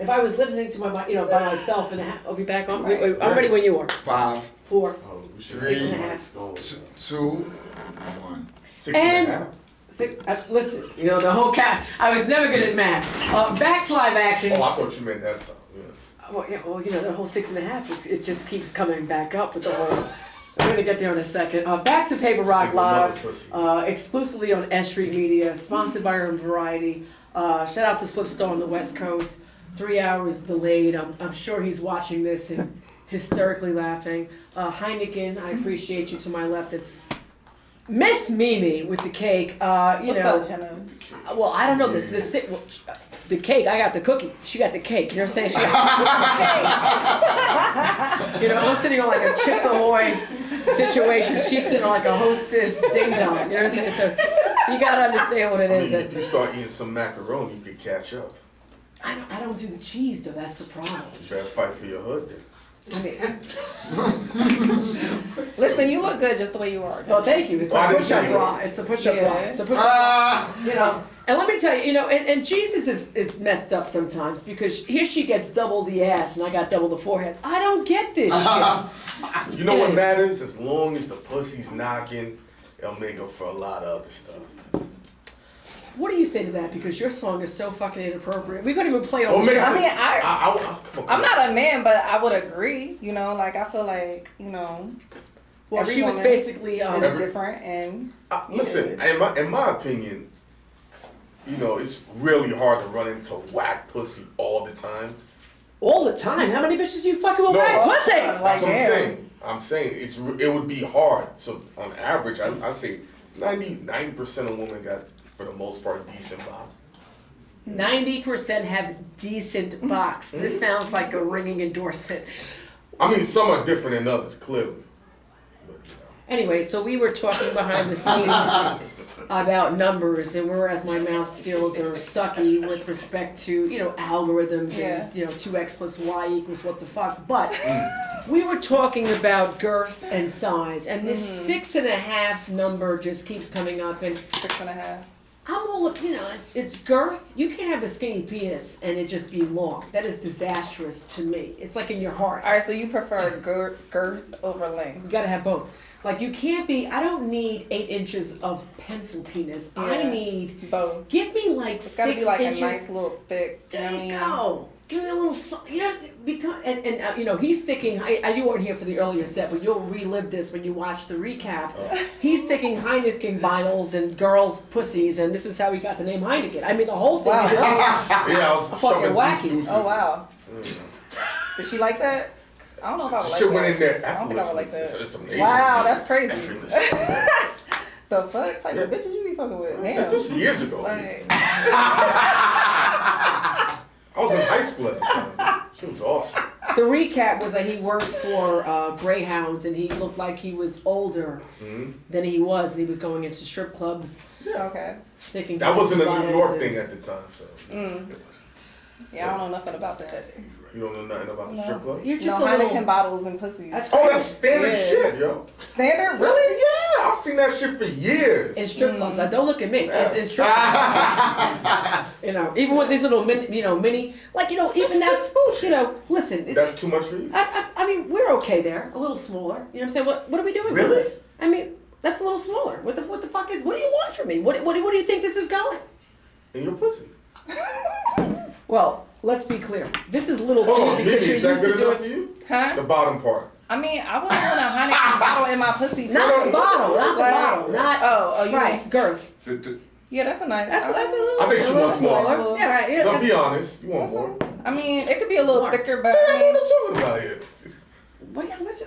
If I was listening to my, by myself and I'll be back on. Right. I'm ready when you are. 5, 4, 3, 2, 1. 6.5. Listen, the whole cat. I was never good at math. Back to live action. Oh, I thought you meant that stuff. Yeah. Well, the whole 6.5. It just keeps coming back up with the whole. We're gonna get there in a second. Back to Paperrocklive, exclusively on S Street Media, sponsored by UrbanVarieti. Shout out to Spliff Star on the West Coast. 3 hours delayed. I'm sure he's watching this and hysterically laughing. Hynaken, I appreciate you to my left. And Miss Mimi with the cake. What's up, Jenna? Well, I don't know the cake. I got the cookie. She got the cake. You know what I'm saying? She got the cake. I'm sitting on like a Chips Ahoy situation. She's sitting on like a Hostess ding dong. You know what I'm saying? So you gotta understand what it is. If you start eating some macaroni, you could catch up. I don't do the cheese though. That's the problem. You better fight for your hood then. Listen, you look good just the way you are. Well, thank you. It's a push-up bra. It's a push-up bra. It's a push-up bra. And let me tell you, and Jesus is messed up sometimes because here she gets double the ass and I got double the forehead. I don't get this shit. You know what matters? As long as the pussy's knocking, it'll make up for a lot of other stuff. What do you say to that? Because your song is so fucking inappropriate. We couldn't even play on the show. I mean, I'm not a man, but I would agree. I feel like, well, she was basically is different and. Listen, in my opinion, it's really hard to run into whack pussy all the time. All the time? How many bitches you fucking with whack pussy? That's what I'm saying. I'm saying it would be hard. So on average, I say 90% of women got, for the most part, decent bottom. 90% have decent box. This sounds like a ringing endorsement. I mean, some are different than others, clearly. But, Anyway, so we were talking behind the scenes about numbers and whereas my math skills are sucky with respect to, algorithms and, 2x plus y equals what the fuck. But we were talking about girth and size and this 6.5 number just keeps coming up and 6.5. I'm all, it's girth. You can't have a skinny penis and it just be long. That is disastrous to me. It's like in your heart. All right, so you prefer girth over length. You gotta have both. Like you can't be, I don't need 8 inches of pencil penis. Yeah. I need both. Give me like 6 inches. It's gotta be like a nice little thick. There you go. Give me a little, because he's sticking. You weren't here for the earlier set, but you'll relive this when you watch the recap. He's sticking Hynaken vinyls and girls' pussies, and this is how he got the name Hynaken. I mean, the whole thing is I was fucking wacky. Oh wow! Did she like that? I don't know if I would like that. Went in there. I don't think I would like that. It's amazing. Wow, that's crazy. The fuck type of bitches you be fucking with? Damn. Just years ago. I was in high school at the time. She was awesome. The recap was that he worked for Greyhounds and he looked like he was older than he was, and he was going into strip clubs. Yeah. Okay. Sticking. That wasn't a New York thing at the time, so. Yeah, I don't know nothing about that. You don't know nothing about the strip club? You're just Hynaken bottles and pussies. That's standard shit, yo. Standard? Really? Yeah, I've seen that shit for years. In strip clubs. Don't look at me. It's in strip clubs. Even with these little mini, even that's, listen. That's too much for you? I mean, we're okay there. A little smaller. You know what I'm saying? What are we doing really? with this? I mean, that's a little smaller. What the fuck is, what do you want from me? What do you think this is going? In your pussy. Well, let's be clear. This is little too because you're used to doing you? Huh? The bottom part. I mean, I wouldn't want a Hynaken bottle in my pussy. Not the bottle. You right, mean girth. Yeah, that's a nice. That's a little. I think she wants more. Yeah, right. Yeah. Don't be honest. You want more. I mean, it could be a little thicker, but. See, I know what I'm talking about here.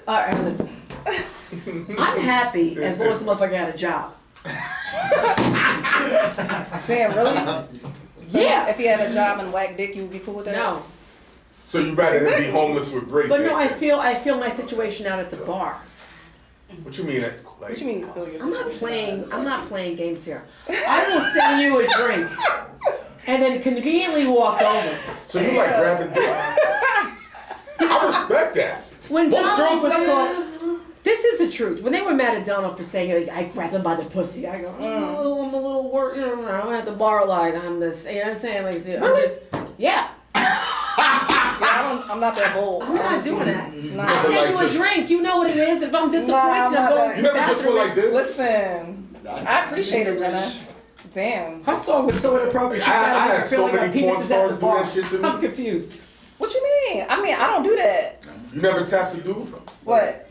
All right, listen. I'm happy as long as the motherfucker had a job. Damn, really? Yeah. If he had a job and whack dick, you would be cool with that? No. So you rather than be homeless with great But dick? no, I feel my situation out at the bar. What you mean? What you mean? Feel your situation? I'm not playing games here. I will send you a drink, and then conveniently walk over. So you like grabbing dick? I respect that. When Most Donald girls was like, this is the truth. When they were mad at Donald for saying I grabbed him by the pussy, I go, I'm a little work. I'm at the bar like I'm this. You know what I'm saying? Like, I'm just, yeah. I'm not that bold. I'm not doing that. Nah. I said you a drink. You know what it is. If I'm disappointed, I'm going to You the never just feel like this? Listen, I appreciate it, Jenna. Damn. Her song was so inappropriate. She I got had so many porn stars do that shit to me. I'm confused. What you mean? I mean, I don't do that. You never tap the dude? What?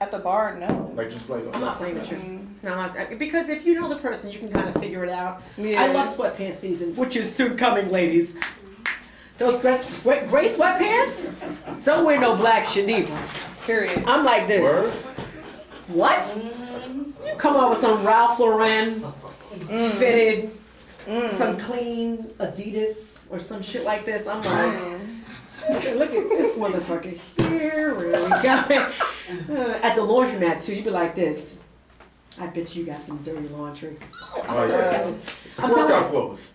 At the bar, no. Like just like. I'm not playing with you. No, I'm not, because if you know the person, you can kind of figure it out. Yeah. I love sweatpants season, which is soon coming, ladies. Those gray sweatpants? Don't wear no black shit either. Period. I'm like this. Word? What? You come out with some Ralph Lauren fitted, some clean Adidas or some shit like this. I'm like, I said, look at this motherfucker here. Really got me. At the laundromat too, you be like this. I bet you got some dirty laundry. I'm so excited. I'm Workout telling you, clothes.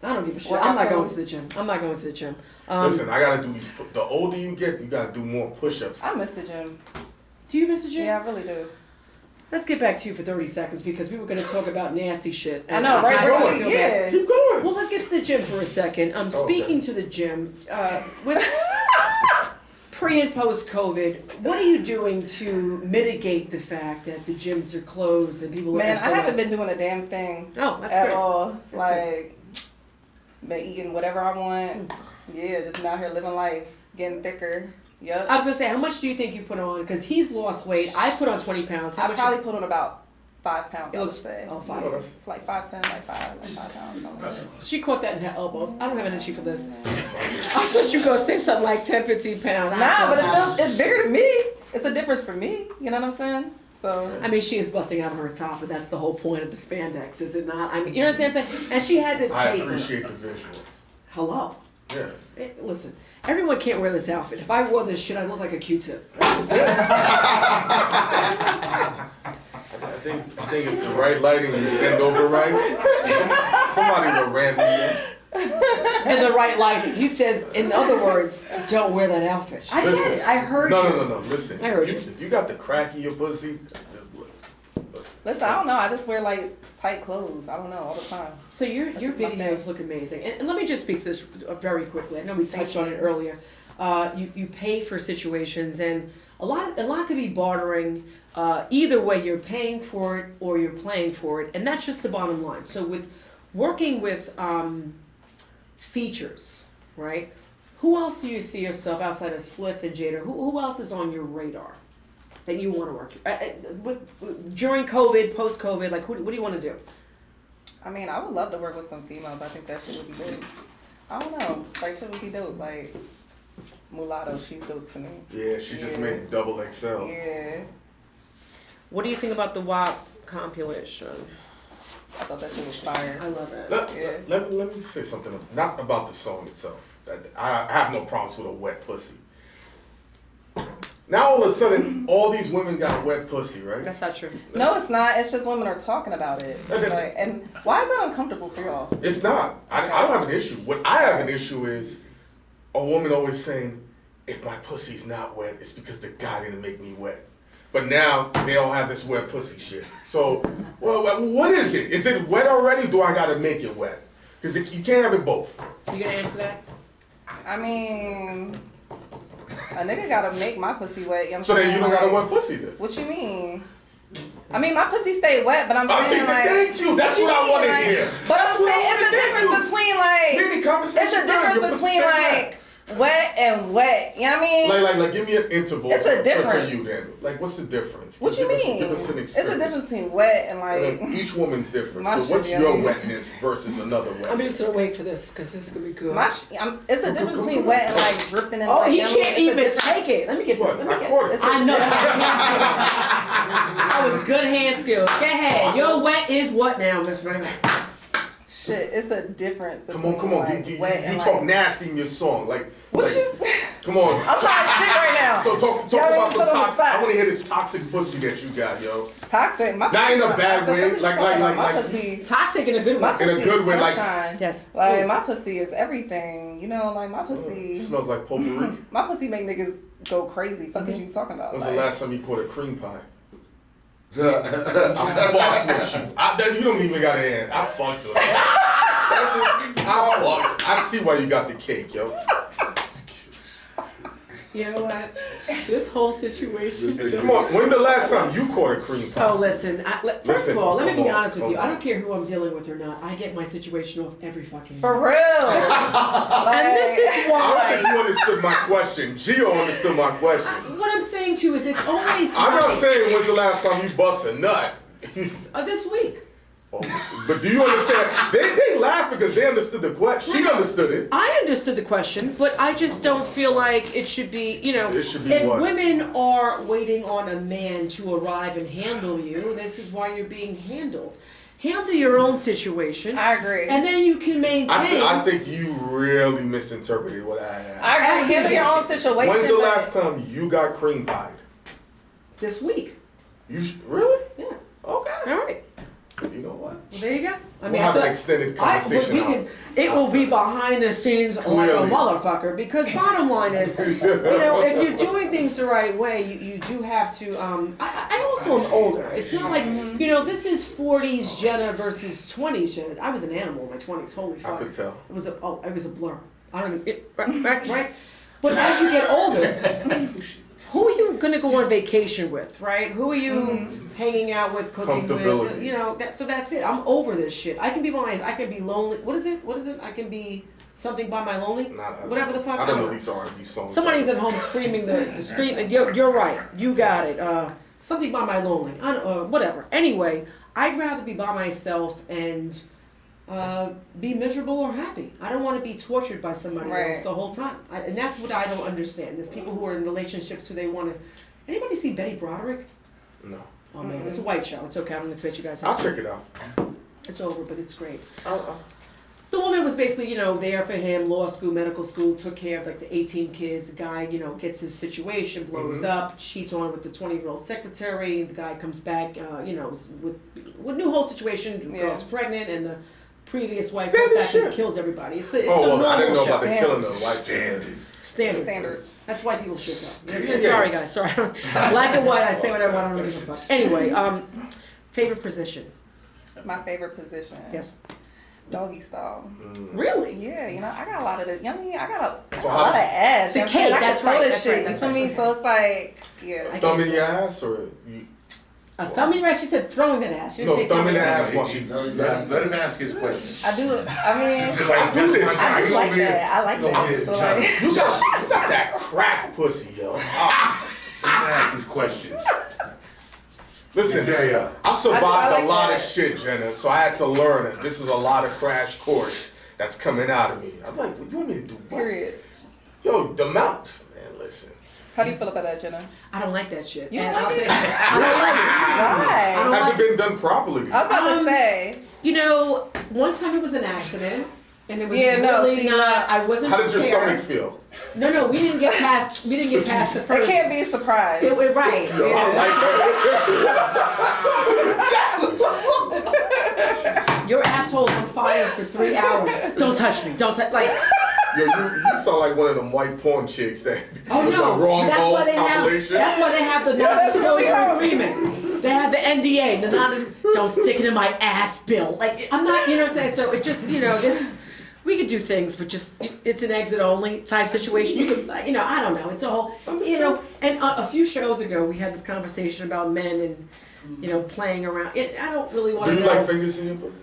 I don't give a shit. Workout I'm not going clothes. to the gym. I'm not going to the gym. Listen, I gotta do these. The older you get, you gotta do more push-ups. I miss the gym. Do you miss the gym? Yeah, I really do. Let's get back to you for 30 seconds because we were going to talk about nasty shit. I know, right? I Keep feel going. bad. Yeah. Keep going. Well, let's get to the gym for a second. Speaking to the gym, with pre and post COVID, what are you doing to mitigate the fact that the gyms are closed and people Man, are so I haven't been doing a damn thing Oh, that's at great. all. That's Like, been eating whatever I want. Yeah, just been out here living life, getting thicker. Yep. I was gonna say, how much do you think you put on? Because he's lost weight. I put on 20 pounds. How I much? probably put on about 5 pounds, It I would looks. say. Oh, Oh, 5. that's, Like 5'10", like 5 pounds. Something like that. She caught that in her elbows. I don't have energy for this. I thought you were gonna say something like 10, 15 pounds. Nah, but it's bigger to me. It's a difference for me. You know what I'm saying? So. I mean, she is busting out of her top, but that's the whole point of the spandex, is it not? I mean, you know what I'm saying? And she has it I tapered. appreciate the visuals. Hello. Yeah. Listen, everyone can't wear this outfit. If I wore this shit, I'd look like a Q-tip. I think if the right lighting and you bend over right, somebody will ram me. And the right lighting. He says, in other words, don't wear that outfit. I get it. I heard you. No. Listen. I heard If you got the crack in your pussy, just look. Listen, I don't know. I just wear like tight clothes. I don't know, all the time. So your just my videos look amazing. And let me just speak to this very quickly. I know we touched on it earlier. You pay for situations, and a lot could be bartering. Either way, you're paying for it or you're playing for it, and that's just the bottom line. So with working with features, right? Who else do you see yourself outside of Spliff and Jada? Who else is on your radar that you want to work during COVID, post COVID? Like, what do you want to do? I mean, I would love to work with some females. I think that shit would be dope. I don't know. Like, shit would be dope. Like, Mulatto, she's dope to me. Yeah, she just made the double XL. Yeah. What do you think about the WAP compilation? I thought that shit was fire. I love it. Let me say something, not about the song itself. I have no problems with a wet pussy. Now all of a sudden, all these women got wet pussy, right? That's not true. No, it's not. It's just women are talking about it. Like, and why is that uncomfortable for y'all? It's not. I don't have an issue. What I have an issue is a woman always saying, if my pussy's not wet, it's because the guy didn't make me wet. But now they all have this wet pussy shit. So, well, what is it? Is it wet already? Do I gotta make it wet? Because you can't have it both. You gonna answer that? I mean, a nigga gotta make my pussy wet. You know what I'm So then saying? you don't got a Like, wet pussy then. What you mean? I mean, my pussy stay wet, but I'm I saying see, like. thank you. That's what I want to hear. But That's I'm what I saying it's wanna a difference do. between like. Maybe conversation. It's a difference between like wet and wet. You know what I mean? Like, give me an interval. It's a difference. For you then. Like, what's the difference? What you mean? Give us an It's a experience. difference between wet and like. Like, each woman's different. My So what's shit, your yeah. wetness versus another wetness? I'm just gonna wait for this because this is gonna be good. It's a difference between wet and like dripping and Oh, like. he you know what I mean? can't It's a even difference. take it. Let me get this. What? Let me I get caught it. It's I a know. difference. That was good hand skills. Go ahead. Your wet is what now, Miss Raymond? Shit, it's a difference between Come on. like You wet and talk like. nasty in your song. Like, What like, you? come on. I'm trying to shit right now. So talk Y'all about put some on the toxic. spot. I want to hear this toxic pussy that you got, yo. Toxic. My Not in a pussy bad toxic. way, What you like- talking about? like- My like- pussy. Toxic in a good My way. In a pussy good is way, like- sunshine. Yes. Like my pussy is everything. You know, like my pussy. Smells like potpourri. My pussy make niggas go crazy. Fuck is you talking about? When's Like, the last time you caught a cream pie? I fucks with you. You don't even got an end. I fucks with you. I see why you got the cake, yo. You know what? This whole situation just... Come on, when the last time you caught a cream pie? Oh, listen. First of all, let me be honest with you. I Come on. don't care who I'm dealing with or not. I get my situation off every fucking For night. real. And this is I don't why. think you understood my question. Gio understood my question. What I'm saying to you is it's always I'm not nice. saying when's the last time you bust a nut. This week. But do you understand? They laugh because they understood the question. She understood it. I understood the question, but I just don't feel like it should be, It should be if what? women are waiting on a man to arrive and handle you, this is why you're being handled. Handle your own situation. I agree. And then you can maintain. I think you really misinterpreted what I had. I agree. Handle your own situation. When's the but- last time you got cream pied? This week. Really? Yeah. Okay. All right. You know what? Well, there you go. I We'll have I an thought- extended conversation out. It will be behind the scenes like a Clearly. motherfucker, because bottom line is, if you're doing things the right way, you do have to, I also am older. It's not like, this is 40s Jenna versus 20s Jenna. I was an animal in my 20s, holy fuck. I could tell. It was a blur. I don't even, right? But as you get older, who are you gonna go on vacation with, right? Who are you hanging out with, cooking with? Comfortability. So that's it. I'm over this shit. I can be I can be lonely. What is it? I can be something by my lonely. Whatever the fuck. I don't know these R&B songs. Somebody's at home screaming the scream. And you're right. You got it. Something by my lonely. Whatever. Anyway, I'd rather be by myself and be miserable or happy. I don't want to be tortured by somebody else the whole time. And that's what I don't understand. There's people who are in relationships who they want to. Anybody see Betty Broderick? No. Oh man, it's a white show. It's okay. I don't expect you guys to. I'll check it out. It's over, but it's great. The woman was basically, there for him, law school, medical school, took care of like the 18 kids. The guy, gets his situation, blows up, cheats on with the 20-year-old secretary. The guy comes back, with new whole situation. The girl's pregnant, and the previous wife comes back and kills everybody. It's the normal I didn't know show. about the killing the white Standard. That's why people shit though. Sorry guys, sorry. Black and white, I say whatever, I don't give a fuck. Anyway, favorite position? My favorite position. Yes. Doggy style. Really? Yeah, I got a lot of the. I got a lot of ass. The cake, that's right. You feel me? So it's like, yeah. Thumb in your ass or you? A thumb in your ass? She said throwing that ass. You say thumb in the ass. ass while she. Let him ask his question. I do. I mean, Like, do this. I do like that. I like that. So like, You got that crack pussy, yo. Let him ask his questions. Listen, Yeah. I survived I like a lot that. of shit, Jenna, so I had to learn that this is a lot of crash course that's coming out of me. I'm like, what you want me to do? What? period. Yo, the mouth. Man, listen. How do you feel about that, Jenna? I don't like that shit. You don't And like I'll it? say I don't like it. Why? don't Hasn't been done properly. I was about to say. One time it was an accident, and it was Yeah, no, really see, not. I wasn't How did your prepared. stomach feel? No, we didn't get past the It first. can't be a surprise. Right. Yo, I like that. Your asshole's on fire for 3 hours. Don't touch me. Don't touch. Like. Yo, you sound like one of them white porn chicks that Oh with no! the wrong That's why they have. compilation. That's why they have the non-disclosure agreement. They have the NDA. The don't stick it in my ass, Bill. Like I'm not. You know what I'm saying? So it just this. We could do things, but just it's an exit only type situation. You could, I don't know. It's a whole, And a few shows ago, we had this conversation about men and playing around. I don't really want Do to you know. like fingers in your pussy?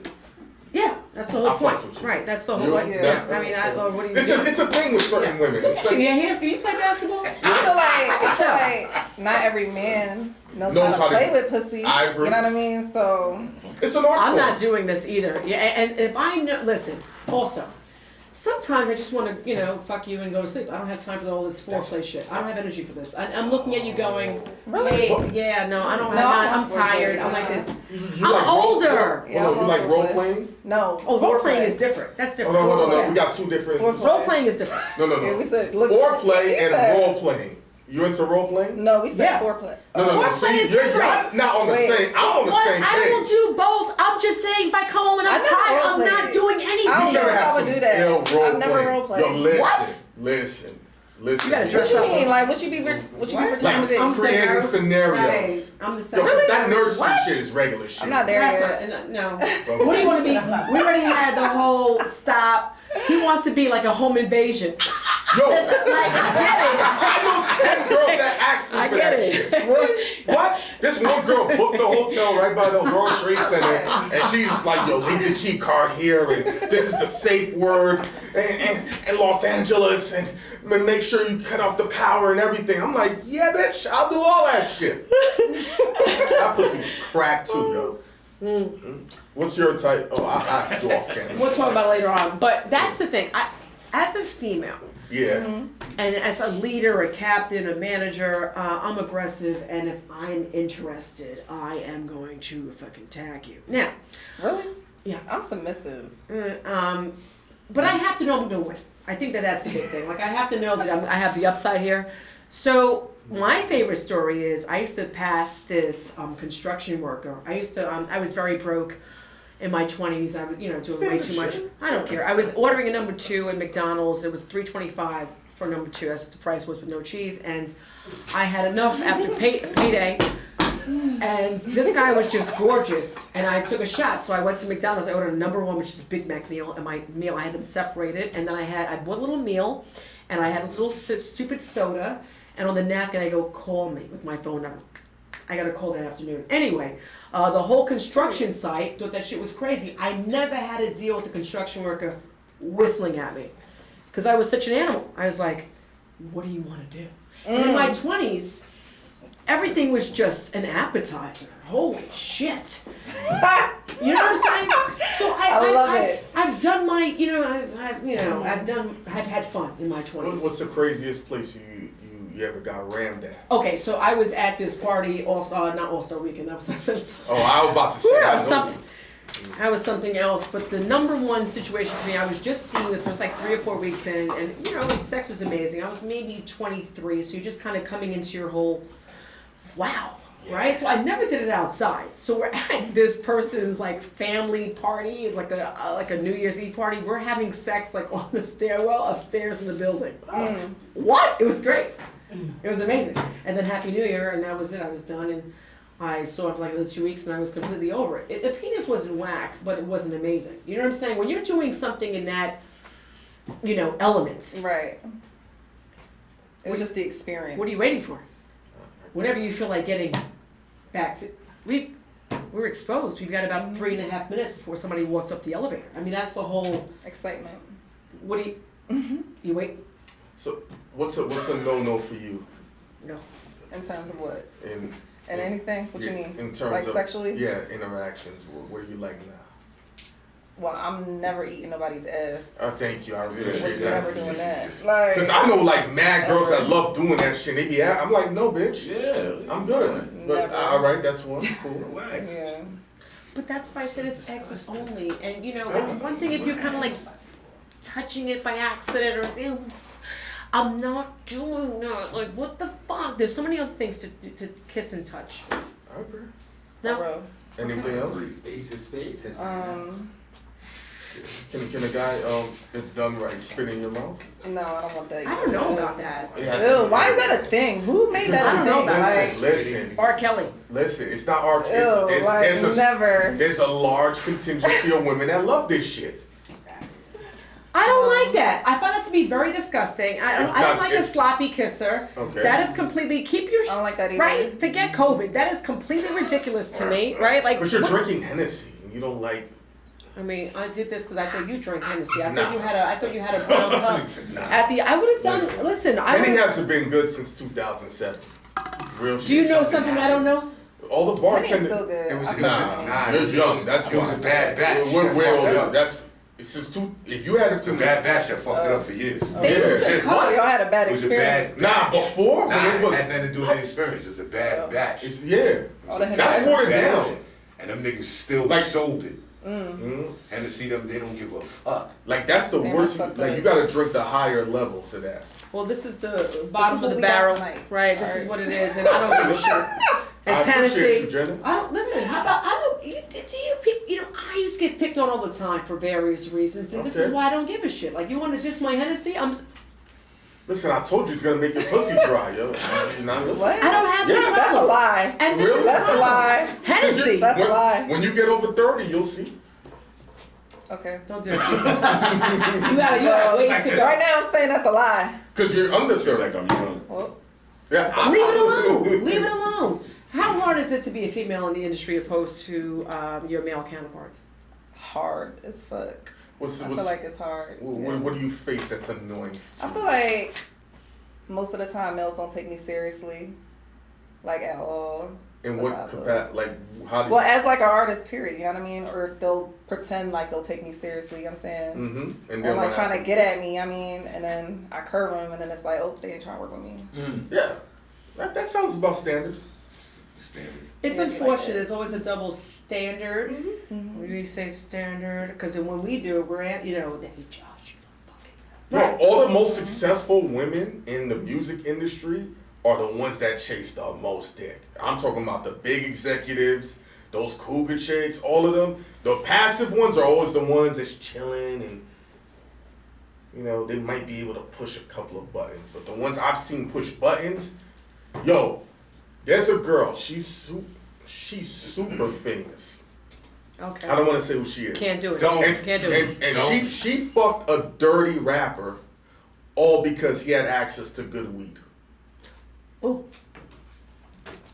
Yeah, that's the whole I point. fucks with you. Right, that's the whole. You- I mean, what do you? It's a thing with certain women. It's Can like, you play basketball? I feel like not every man knows how to play with pussy. I agree. You know what I mean? So it's an art I'm form. not doing this either. Yeah, and if I know, listen. Also, sometimes I just want to, fuck you and go to sleep. I don't have time for all this foreplay shit. I don't have energy for this. I'm looking at you going, Really? hey, yeah, no, I don't No, have. I'm I'm tired. I'm like this. You I'm like older. Yeah, Hold on, you like role foreplay. playing? no. Oh, role playing is different. That's Oh, different. no. We got two different. Foreplay. Role playing is different. No. Yeah, we said, look, Foreplay he and said- role playing. You into role playing? No, we said Yeah. foreplay. No. Foreplay See, is you're different. not on the Wait. same. I'm on the What? same I thing. will do both. I'm just saying, if I come home and I'm I never tired, I'm role not played. doing anything. I don't know Never if have I would some do that. ill role I've never playing. role played. Yo, listen, What? listen. You gotta What dress you up. mean? Like, what you be pretending to do? I'm the creating nurse. scenarios. Right. I'm the Yo, secretary. that nursing What? shit is regular shit. I'm not there That's yet. not, no. What do you want to be? We already had the whole stop. He wants to be like a home invasion. Yo, I know 10 girls that ask me I for get that it. shit. What? This one girl booked the hotel right by the World Trade Center, and she's just like, yo, leave the key card here, and this is the safe word, and Los Angeles, and make sure you cut off the power and everything. I'm like, yeah, bitch, I'll do all that shit. That pussy was cracked too, yo. What's your type? Oh, I'll ask you off camera. We'll talk about it later on. But that's the thing. As a female, Yeah. and as a leader, a captain, a manager, I'm aggressive, and if I'm interested, I am going to fucking tag you. Now, Really? yeah, I'm submissive. but I have to know I'm gonna win. I think that's the big thing. Like I have to know that I have the upside here. So my favorite story is I used to pass this construction worker. I was very broke. In my 20s, I was, doing way too much. I don't care. I was ordering a number 2 at McDonald's. It was $3.25 for number 2. That's what the price was with no cheese. And I had enough after payday. And this guy was just gorgeous. And I took a shot. So I went to McDonald's. I ordered a number 1, which is a Big Mac meal. And my meal, I had them separated. And then I bought a little meal. And I had a little stupid soda. And on the napkin, I go, call me with my phone number. I got a call that afternoon. Anyway, the whole construction site thought that shit was crazy. I never had to deal with the construction worker whistling at me because I was such an animal. I was like, what do you want to do? And in my 20s, everything was just an appetizer. Holy shit. You know what I'm saying? So I love it. I've done my, I've had fun in my 20s. What's the craziest place you ever got rammed at? Okay, so I was at this party, not All-Star Weekend, that was something. Oh, I was about to say That was something else, but the number 1 situation for me, I was just seeing this, it was like 3 or 4 weeks in, and sex was amazing. I was maybe 23, so you're just kind of coming into your whole, wow, right? So I never did it outside. So we're at this person's like family party, it's like a New Year's Eve party. We're having sex like on the stairwell upstairs in the building. What? It was great. It was amazing. And then Happy New Year, and that was it. I was done, and I saw it for like another 2 weeks, and I was completely over it. The penis wasn't whack, but it wasn't amazing. You know what I'm saying? When you're doing something in that, element. Right. It was just the experience. What are you waiting for? Whenever you feel like getting back to... We're exposed. We've got about 3.5 minutes before somebody walks up the elevator. I mean, that's the whole... Excitement. What do you... You wait? So, what's a no-no for you? No. In terms of what? In anything? What you mean? In terms like of sexually? Yeah, interactions. What do you like now? Well, I'm never eating nobody's ass. Thank you. I really We're appreciate that. never doing that. Like, Cause I know like mad girls that love doing that shit. They be I'm like, no, bitch. Yeah. I'm good. But Never. all right, that's one. Cool. Relax. yeah. But that's why I said it's exit only. And, it's one thing if you're kind of like touching it by accident or saying, I'm not doing that. Like, what the fuck? There's so many other things to kiss and touch. I agree. No. Bro. Anything else? Ace of spades. Can a guy if done right spit in your mouth? No, I don't want that. I don't know about that. Ew, why is that a thing? Who made that I a don't thing? know about Like, Listen. R. Kelly. Listen. It's not our. ew, like, never. There's a large contingency of women that love this shit. I don't like that. I find that to be very disgusting. I don't like a sloppy kisser. Okay. That is completely keep your. I don't like that either. Right? Forget COVID. That is completely ridiculous to me. Right? Like. But you're drinking Hennessy and you don't like. I mean, I did this because I thought you drank Hennessy. I Nah. thought you had a brown cup. Nah. I would have done. Listen, Henny hasn't been good since 2007. Real shit. Do you know something I don't know? All the Henny's bartenders. still good. It was Nah, you're young. That's it was a bad batch. We're that way fucked older. it up. That's since if you had It's a bad batch that fucked it up for years. They Yeah. used to Oh, cut. y'all had a bad It was a experience. bad before Nah, when it was. had nothing to do with the experience. It was a bad batch. It's, yeah. All the That's Hennessy. watered Bad down. shit. And them niggas still Like- sold it. Mhm. And to see them, they don't give a fuck. Like that's the They worst. messed up Like the- you gotta drink the higher levels of that. Well, this is the bottom what of the we got barrel, tonight. right? This is Alright. what it is, and I don't give a shit. It's I appreciate Hennessy. you, Jenna. I don't listen. How about do you people? I used to get picked on all the time for various reasons, and this is Okay. why I don't give a shit. Like you want to diss my Hennessy? Listen, I told you it's gonna make your pussy dry, yo. You're not listening. What? I don't have Yeah. any That's a problems. lie. And this Really? is the That's a problem. lie. Hennessy. That's a when, lie. When you get over 30, you'll see. Okay. Don't do it. You got ways to go. Right now, I'm saying that's a lie. Because you're under Feel 30. like I'm young. Well, Yeah, Leave it alone. Leave it alone. How hard is it to be a female in the industry opposed to your male counterparts? hard as fuck. I feel like it's hard. What do you face that's annoying? I feel like most of the time males don't take me seriously, like at all. In what capacity? Like, how do you... Well, as like an artist, period, you know what I mean? Or they'll pretend like they'll take me seriously, you know what I'm saying? Mm-hmm. And like trying to get at me, I mean, and then I curve them, and then it's like, oh, they ain't trying to work with me. Yeah. That sounds about standard. It's unfortunate. Like there's always a double standard. Mm-hmm. When you say standard, because when we do it, we're at, you know, they judge. She's Bro, all the most successful women in the music industry are the ones that chase the most dick. I'm talking about the big executives, those cougar chicks, all of them. The passive ones are always the ones that's chilling and, you know, they might be able to push a couple of buttons. But the ones I've seen push buttons, yo, there's a girl. She's super famous. Okay. I don't want to say who she is. Can't do it. Can't do it. And she fucked a dirty rapper, all because he had access to good weed. Oh.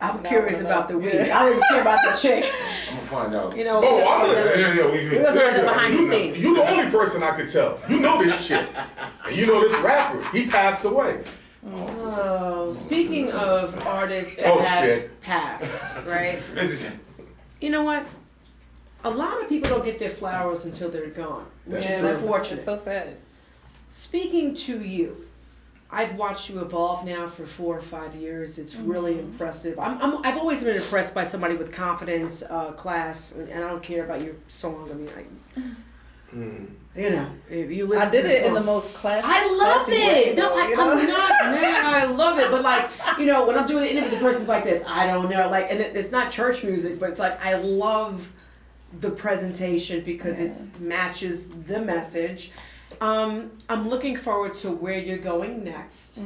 I'm curious about the weed. I don't even care about the chick. I'm gonna find out. You know. We wasn't behind the scenes. You the only person I could tell. You know this shit. And you know this rapper. He passed away. Oh, speaking of artists that have passed, right? You know what? A lot of people don't get their flowers until they're gone, which is unfortunate. It's so sad. Speaking to you, I've watched you evolve now for 4 or 5 years. It's really impressive. I've always been impressed by somebody with confidence, class, and I don't care about your song. I mean, you know, if you listen I did to it in the most classy. I love it. No, I'm not, man, I love it. But like, you know, when I'm doing the interview, the person's like this. I don't know, like, and it's not church music, but it's like I love the presentation because it matches the message. I'm looking forward to where you're going next.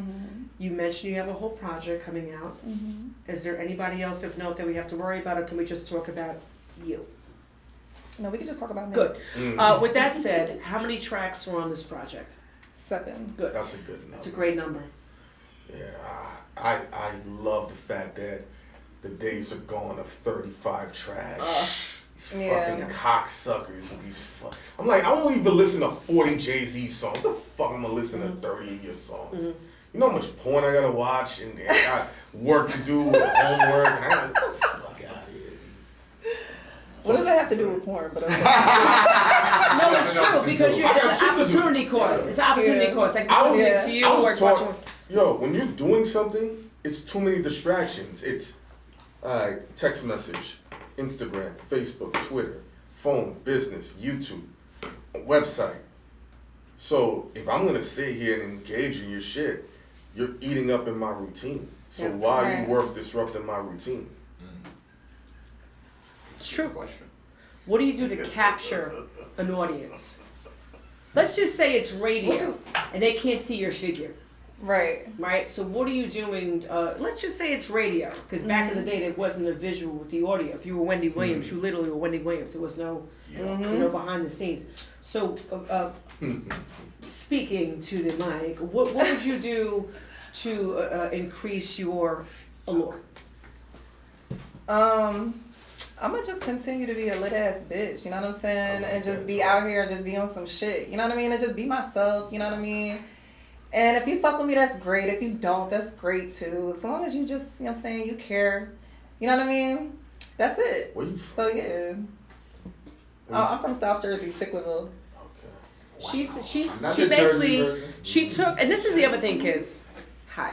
You mentioned you have a whole project coming out. Is there anybody else of note that we have to worry about, or can we just talk about you? No, we can just talk about me. Good. With that said, how many tracks are on this project? 7. Good. That's a good number. That's a great number. Yeah, I love the fact that the days are gone of 35 tracks. These fucking cocksuckers with these I'm like, I won't even listen to 40 Jay-Z songs. What the fuck I'm gonna listen to 30 of your songs? You know how much porn I gotta watch and I got work to do, homework, and I gotta get the fuck out of here. What does that have to do with porn? But okay. No, it's true because it's an opportunity course. It's an opportunity course. Like listening to you or watching. Yo, when you're doing something, it's too many distractions. It's text message, Instagram, Facebook, Twitter, phone, business, YouTube, website. So if I'm gonna sit here and engage in your shit, you're eating up in my routine. So why are you worth disrupting my routine? It's true. What do you do to capture an audience? Let's just say it's radio and they can't see your figure. Right. So what are you doing? Let's just say it's radio, because back in the day there wasn't a visual with the audio. If you were Wendy Williams, you literally were Wendy Williams. There was no, you know, behind the scenes. So, speaking to the mic, what would you do to increase your allure? I'm gonna just continue to be a lit ass bitch. You know what I'm saying? And just be out here and just be on some shit. You know what I mean? And just be myself. You know what I mean? And if you fuck with me, that's great. If you don't, that's great too. As long as you just, you know what I'm saying, you care. You know what I mean? That's it. So yeah. I'm from South Jersey, Sicklerville. Okay. She basically, she took, and this is the other thing, kids. Hi.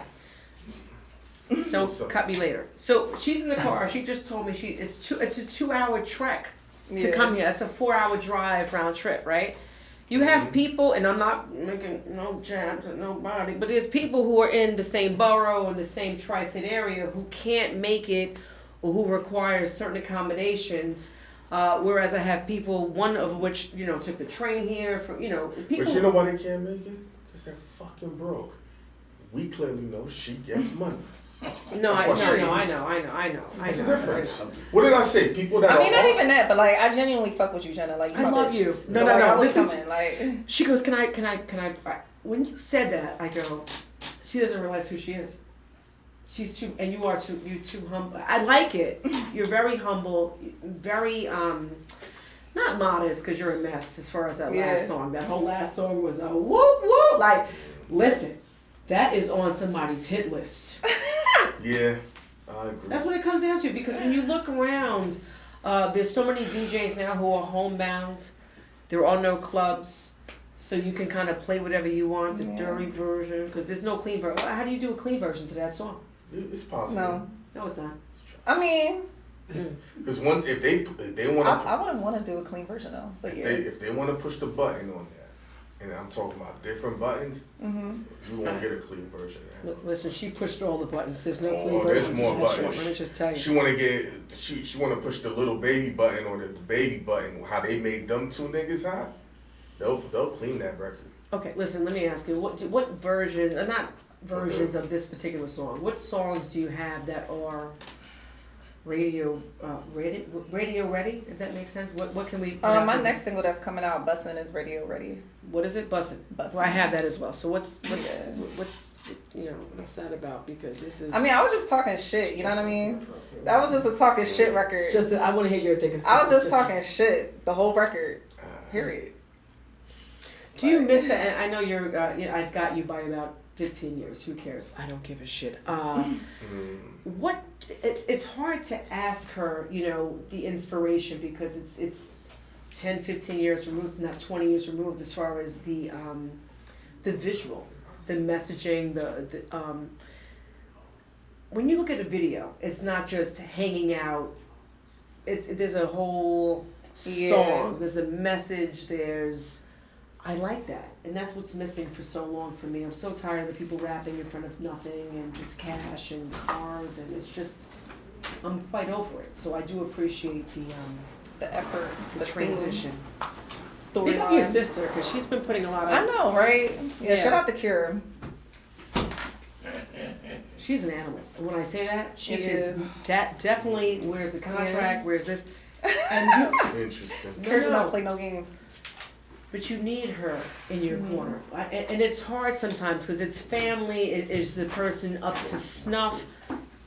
Don't cut me later. So she's in the car. She just told me it's a 2-hour trek to come here. That's a 4-hour drive round trip, right? You have people, and I'm not making no jabs at nobody, but there's people who are in the same borough or the same tri-state area who can't make it or who require certain accommodations. Whereas I have people, one of which, you know, took the train here for, you know, people. But you know why they can't make it? Because they're fucking broke. We clearly know she gets money. No, I That's know. What's the difference? What did I say? People that I mean, are not even that, but like, I genuinely fuck with you, Jenna. Like, I love you. No, So, no, like, no. I was This is. coming, like, She goes, can I? When you said that, I go, she doesn't realize who she is. She's too, and you are too. You're too humble. I like it. You're very humble. Very not modest because you're a mess as far as that last song. That whole last song was a whoop whoop. Like, listen, that is on somebody's hit list. Yeah, I agree. That's what it comes down to, because when you look around, there's so many DJs now who are homebound. There are no clubs, so you can kind of play whatever you want, the dirty version, because there's no clean version. How do you do a clean version to that song? It's possible. No, it's not. I mean, because once if they want to, I wouldn't want to do a clean version though. But yeah, if they want to push the button on that, and I'm talking about different buttons, you won't get a clean version. Listen, she pushed all the buttons. There's no clean There's version. more buttons. Let me just tell you. She want to get she want to push the little baby button or the baby button. How they made them two niggas hot? They'll clean that record. Okay, listen. Let me ask you, what version? Not versions of this particular song. What songs do you have that are radio ready? If that makes sense. What can we? my next single that's coming out, Bussin', is radio ready. What is it? Bussin'. Bussin'. Well, I have that as well. So what's that about? Because this is. I mean, I was just talking shit. You know what I mean? That was just a talking shit record. I want to hear your thing. I was just talking shit the whole record. Period. Do you miss that? And I know you're. I've got you by about 15 years. Who cares? I don't give a shit. What? It's hard to ask her. The inspiration, because it's 10, 15 years removed, not 20 years removed, as far as the visual, the messaging, the when you look at a video, it's not just hanging out. There's a whole song. There's a message. I like that, and that's what's missing for so long for me. I'm so tired of the people rapping in front of nothing and just cash and cars, and it's just, I'm quite over it. So I do appreciate The effort, the transition. Story. Pick up your sister, because she's been putting a lot of. I know, right? Yeah. Shout out to Cure. She's an animal. And when I say that, she is. is. That definitely. Where's the contract? Where's this? And Interesting. Cure does not play no games. But you need her in your corner. And it's hard sometimes because it's family, it is the person up to snuff.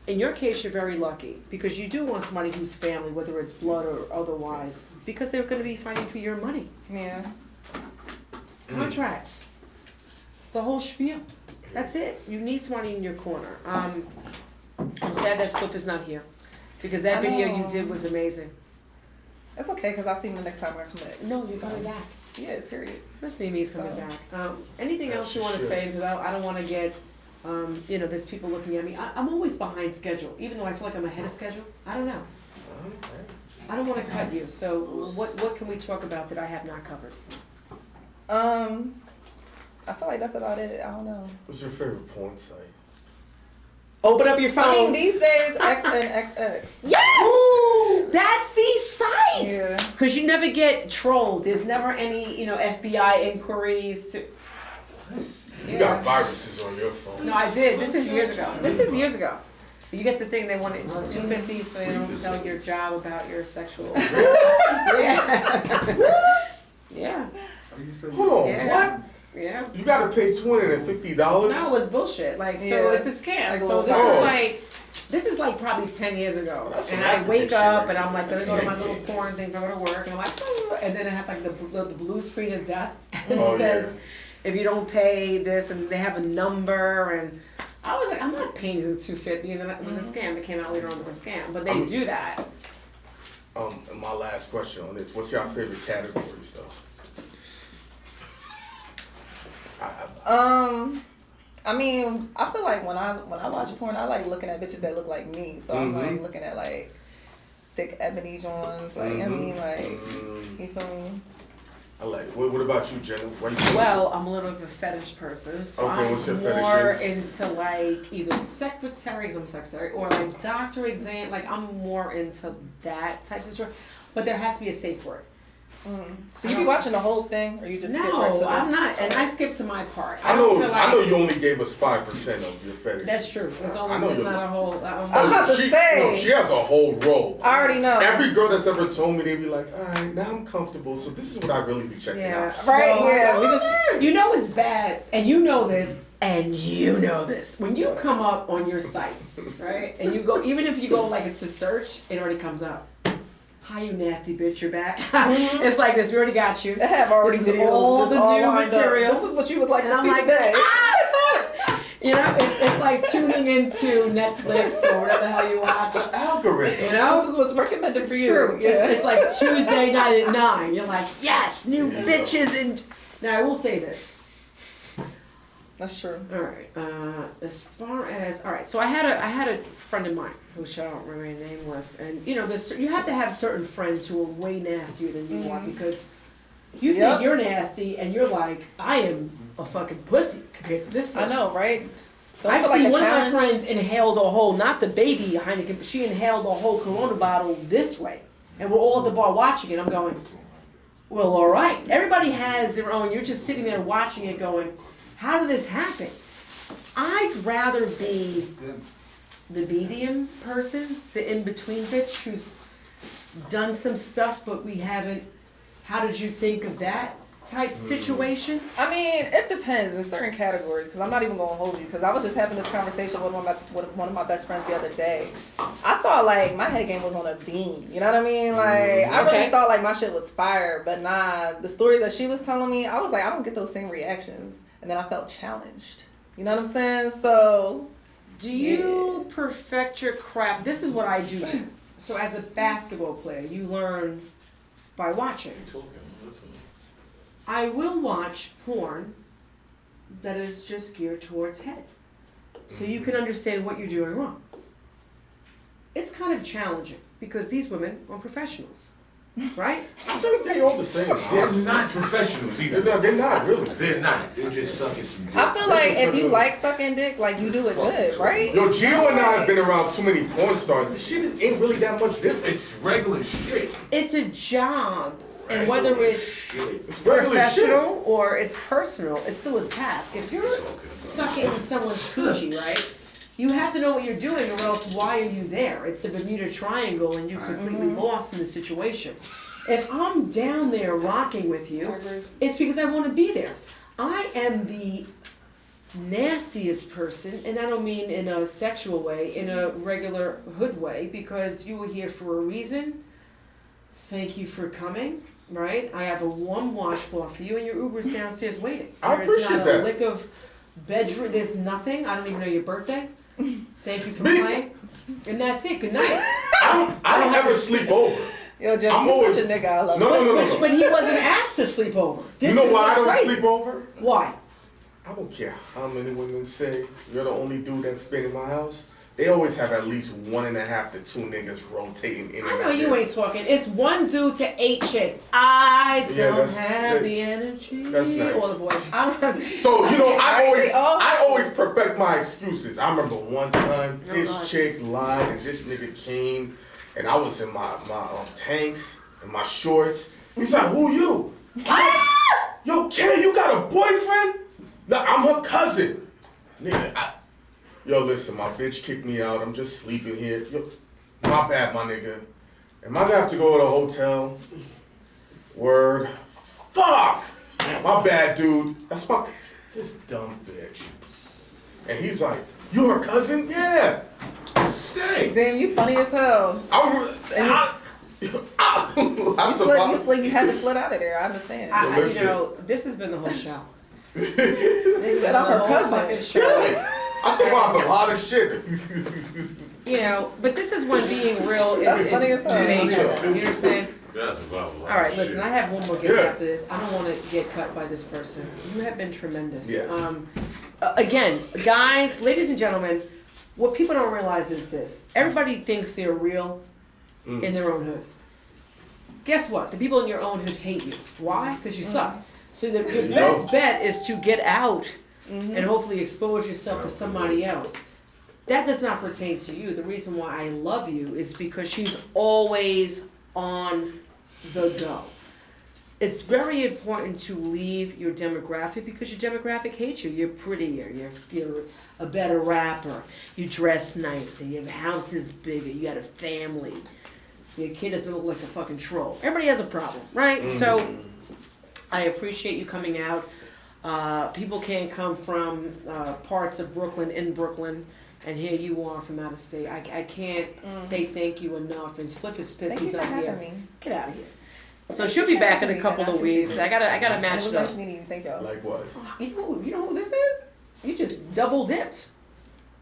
In your case, you're very lucky because you do want somebody who's family, whether it's blood or otherwise, because they're going to be fighting for your money. Yeah. Contracts. The whole spiel. That's it. You need somebody in your corner. I'm sad that Spliff is not here because that video you did was amazing. It's okay because I'll see him the next time I come back. No, you're coming back. Yeah, period. Miss Mimi's coming back. Anything else you want to say? Because I don't want to get, there's people looking at me. I'm always behind schedule, even though I feel like I'm ahead of schedule. I don't know. I don't want to cut you. So what can we talk about that I have not covered? I feel like that's about it. I don't know. What's your favorite porn site? Open up your phone. I mean, these days, XNXX. Yes! Ooh, that's the site! Yeah. Because you never get trolled. There's never any, FBI inquiries. You got viruses on your phone. No, I did. This is years ago. You get the thing, they want it $250 so you don't tell your job about your sexual. Yeah. Hold on, Yeah. what? Yeah. You gotta pay $250? No, it was bullshit. So it's a scam. So this is like probably 10 years ago. That's And some I wake African up shit, and I'm like, gonna go to my little porn thing, go to work, and I'm like, and then I have like the blue screen of death. And it says, if you don't pay this, and they have a number, and I was like, I'm not paying the $250, and then it was a scam. It came out later on, it was a scam. But they do that. My last question on this: what's your favorite categories, though? I mean, I feel like when I watch porn, I like looking at bitches that look like me. So I'm like looking at like thick ebony joints, like I mean, like you feel me? I like it. What about you, Jenna? Well, I'm a little bit of a fetish person, so Okay, I'm what's your more fetishes? into like either secretaries, I'm secretary, or like doctor exam. Like I'm more into that type of situation. But there has to be a safe word. So you be watching the whole thing, or you just skip right to No, the... I'm not, and I skipped to my part. I don't know. feel I know you only gave us 5% of your fetish. That's true. It's I know only, it's you- not a whole. I'm about to say. No, she has a whole roll. I already know. Every girl that's ever told me, they be like, all right, now I'm comfortable, so this is what I really be checking Yeah. out. Right, Well, yeah. We just... You know it's bad, and you know this, and you know this. When you come up on your sites, right, and you go, even if you go like it's a search, it already comes up. Hi, you nasty bitch, you're back. It's like this. We already got you. I have already This is videos all just the all new lined up. material. This is what you would like And to I'm see like, today. it's on. You know, it's like tuning into Netflix or whatever the hell you watch. The algorithm. You know, This is what's recommended for it's you. true. Yeah. It's like Tuesday night at 9. You're like, yes, new bitches. And now I will say this. That's true. All right. As far as so I had a friend of mine who I don't remember his name was, and you know, you have to have certain friends who are way nastier than you are because you think you're nasty and you're like, I am a fucking pussy compared to this person. I know, right? Don't I've feel like seen a one challenge. of my friends inhaled a whole, not the baby Hynaken, but she inhaled a whole Corona bottle this way, and we're all at the bar watching it. I'm going, well, all right. Everybody has their own. You're just sitting there watching it, going, how did this happen? I'd rather be the medium person, the in-between bitch who's done some stuff, but we haven't, how did you think of that type situation? I mean, it depends in certain categories, because I'm not even going to hold you, because I was just having this conversation with one of my best friends the other day. I thought, like, my head game was on a beam, you know what I mean? Like, I really thought, like, my shit was fire, but nah, the stories that she was telling me, I was like, I don't get those same reactions. And then I felt challenged. You know what I'm saying? So, Do you perfect your craft? This is what I do. So as a basketball player, you learn by watching. I will watch porn that is just geared towards head. So you can understand what you're doing wrong. It's kind of challenging because these women are professionals, right? I think they all the same. They're not professionals either. They're not really. They're not. They're just sucking some dick. I feel like if you like sucking dick, like, you do it good, right? Yo, Gio and I have been around too many porn stars. This shit ain't really that much different. It's regular shit. It's a job. And whether it's It's regular shit. professional or it's personal, it's still a task. If you're sucking someone's coochie, right, you have to know what you're doing or else why are you there? It's the Bermuda Triangle and you're completely lost in the situation. If I'm down there rocking with you, it's because I want to be there. I am the nastiest person, and I don't mean in a sexual way, in a regular hood way, because you were here for a reason. Thank you for coming, right? I have a warm washcloth for you, and your Uber's downstairs waiting. I There's appreciate not that. a lick of bedroom, there's nothing. I don't even know your birthday. Thank you for playing. And that's it, good night. I don't ever sleep over. Yo, Jeff, I'm you're always- such a nigga. I love No, it. no, no, no. But he wasn't asked to sleep over. You This know is why I what's don't crazy. sleep over? Why? I don't care how many women say you're the only dude that's been in my house. They always have at least 1.5 to 2 niggas rotating in and I out. know you ain't talking. It's 1 dude to 8 chicks. I Yeah, don't that's- have that- the energy that's nice. or the voice. I don't have. So, you know, I Oh. always perfect my excuses. I remember one time Oh, this God. chick lied and this nigga came and I was in my tanks and my shorts. He's like, who you? Yo, Kay, you got a boyfriend? Nah, I'm her cousin. Nigga, yo, listen, my bitch kicked me out. I'm just sleeping here. Yo, my bad, my nigga. Am I gonna have to go to the hotel? Word. Fuck! My bad, dude. That's this dumb bitch. And he's like, you her cousin? Yeah. Stay. Damn, you funny as hell. You had to slid out of there. I understand. You listen. know, this has been the whole show. This has Said been I'm the her whole cousin. fucking show. I survived a lot of shit. You know, but this is when being real is That's funny as hell. major. You know what I'm saying? That's about All right, listen. I have one more guest Yeah. after this. I don't want to get cut by this person. You have been tremendous. Yes. Again, guys, ladies and gentlemen, what people don't realize is this: everybody thinks they're real in their own hood. Guess what? The people in your own hood hate you. Why? Because you suck. So your best bet is to get out and hopefully expose yourself to somebody else. That does not pertain to you. The reason why I love you is because she's always on the go. it's very important to leave your demographic because your demographic hates you. You're prettier. You're a better rapper. You dress nicer. Your house is bigger. You got a family. Your kid doesn't look like a fucking troll. Everybody has a problem, right? So I appreciate you coming out. People can't come from parts of Brooklyn in Brooklyn, and here you are from out of state. I can't say thank you enough. And Spliff is pissed he's not here. Get out of here. So she'll be back in a couple of weeks. I gotta match it was up. nice meeting you. Thank y'all. Likewise. You know who this is? You just double dipped.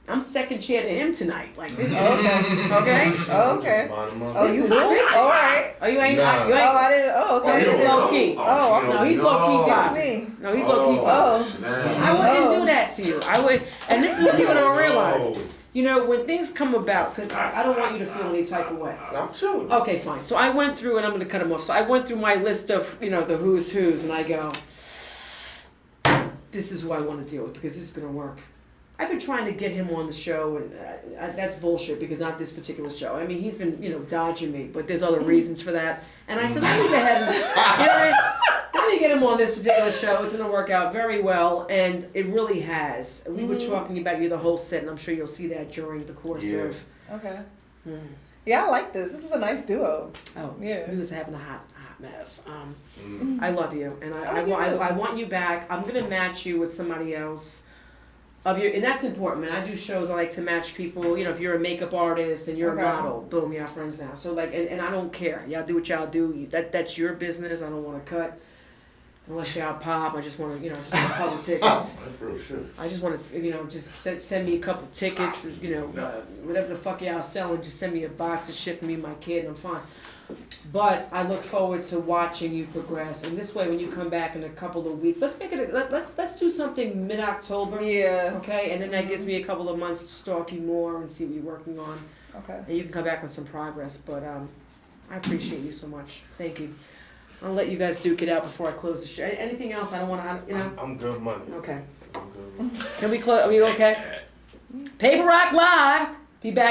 I'm second chair to him tonight. Like this. Okay. Oh, okay. Oh, you This will? is- All right. Oh, you ain't. Nah. You ain't. Oh, I didn't. Oh, okay. Oh, he's This is- low key. No, he's low key guy. me. No, he's low key guy. Oh. I wouldn't Oh. do that to you. I would, and this is what people don't realize. You know, when things come about, because I don't want you to feel any type of way. I'm chilling. Okay, fine. So I went through, and I'm going to cut him off. So I went through my list of, the who's, and I go, this is who I want to deal with because this is going to work. I've been trying to get him on the show, and that's bullshit because not this particular show. I mean, he's been, dodging me, but there's other reasons for that. And I said, let me go ahead and, let me get him on this particular show. It's going to work out very well, and it really has. We were talking about you the whole set, and I'm sure you'll see that during the course of. Okay. Yeah, I like this. This is a nice duo. Oh, Yeah. he was having a hot mess. I love you, and I I want you back. I'm going to match you with somebody else. And that's important, man. I do shows. I like to match people. If you're a makeup artist and you're a model, boom, y'all friends now. So and I don't care. Y'all do what y'all do. That's your business. I don't want to cut unless y'all pop. I just want to, just want a couple tickets. That's real shit. I just want to, just send me a couple tickets. Whatever the fuck y'all selling, just send me a box of shit for me and my kid, and I'm fine. But I look forward to watching you progress, and this way, when you come back in a couple of weeks, let's make it. Let's do something mid-October. Yeah. Okay, and then that gives me a couple of months to stalk you more and see what you're working on, Okay. and you can come back with some progress. But I appreciate you so much. Thank you. I'll let you guys duke it out before I close the show. Anything else? I don't want to. I'm good money. Okay. I'm good money. Can we close? Are we okay? Paperrocklive. Be back.